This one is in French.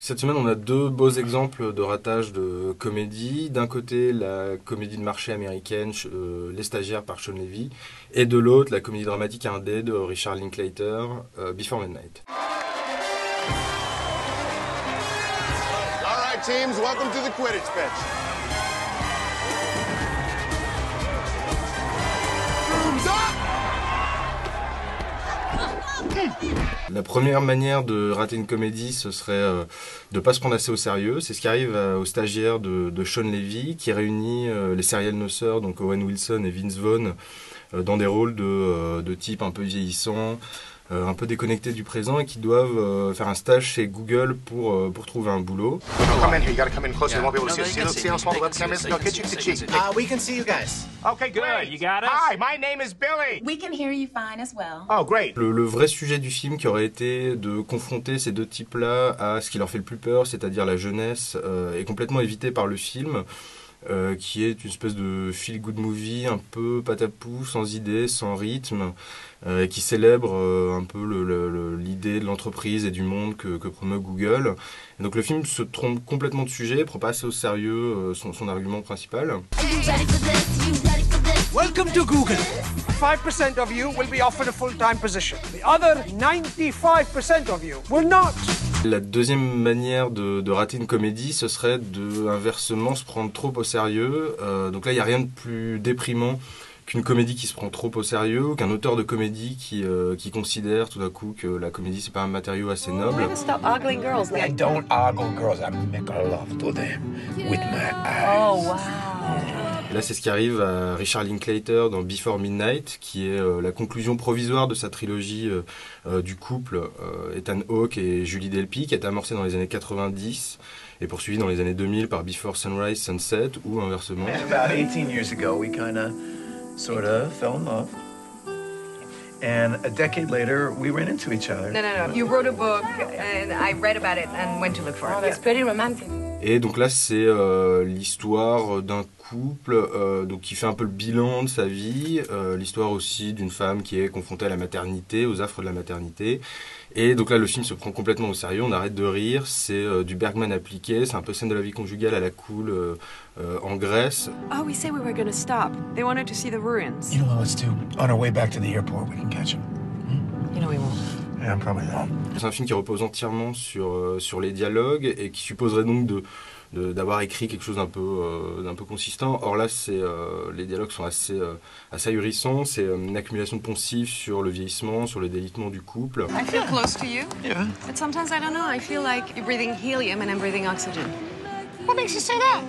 Cette semaine, on a deux beaux exemples de ratage de comédie. D'un côté, la comédie de marché américaine, Les Stagiaires par Sean Levy, et de l'autre, la comédie dramatique indé de Richard Linklater, Before Midnight. All right, teams, welcome to the Quidditch pitch. Brooms up! La première manière de rater une comédie, ce serait de ne pas se prendre assez au sérieux. C'est ce qui arrive aux stagiaires de Sean Levy, qui réunit les serial noceurs, donc Owen Wilson et Vince Vaughn, dans des rôles de type un peu vieillissant, un peu déconnectés du présent, et qui doivent faire un stage chez Google pour trouver un boulot. Come in here. You gotta come in closer. They won't be able to see us. See how small the webcam is? No, get cheek to cheek. We can see you guys. Okay, great. You got us? Hi, my name is Billy. We can hear you fine as well. Oh, great. Le vrai sujet du film qui aurait été de confronter ces deux types-là à ce qui leur fait le plus peur, c'est-à-dire la jeunesse, est complètement évité par le film, qui est une espèce de feel-good movie un peu patapou, sans idée, sans rythme, qui célèbre un peu l'idée de l'entreprise et du monde que promeut Google. Et donc le film se trompe complètement de sujet, prend pas assez au sérieux son argument principal. Welcome to Google. 5% of you will be offered a full-time position. The other 95% of you will not. La deuxième manière de rater une comédie, ce serait de, inversement, se prendre trop au sérieux. Donc là, il n'y a rien de plus déprimant qu'une comédie qui se prend trop au sérieux, ou qu'un auteur de comédie qui considère tout d'un coup que la comédie, c'est pas un matériau assez noble. Stop ogling girls. I don't ogle girls. I make love to them with my eyes. Oh, wow. Là, c'est ce qui arrive à Richard Linklater dans Before Midnight, qui est la conclusion provisoire de sa trilogie du couple Ethan Hawke et Julie Delpy, qui a été amorcée dans les années 90 et poursuivie dans les années 2000 par Before Sunrise, Sunset, ou inversement. About 18 years ago, we sort of fell in love. And a decade later, we ran into each other. No. You wrote a book, and I read about it and went to look for it. Oh, that's pretty romantic. Et donc là, c'est l'histoire d'un couple donc qui fait un peu le bilan de sa vie, l'histoire aussi d'une femme qui est confrontée à la maternité, aux affres de la maternité. Et donc là, le film se prend complètement au sérieux, on arrête de rire, c'est du Bergman appliqué, c'est un peu scène de la vie conjugale à la cool en Grèce. Oh, we said we were going to stop. They wanted to see the ruins. You know what, let's do? On our way back to the airport, we can catch him. You know we won't. Yeah, probably not. C'est un film qui repose entièrement sur les dialogues et qui supposerait donc d'avoir écrit quelque chose d'un peu consistant. Or là, les dialogues sont assez ahurissants. C'est une accumulation de poncifs sur le vieillissement, sur le délitement du couple. I feel close to you. Yeah. But sometimes I don't know. I feel like you're breathing helium and I'm breathing oxygen. What makes you say that?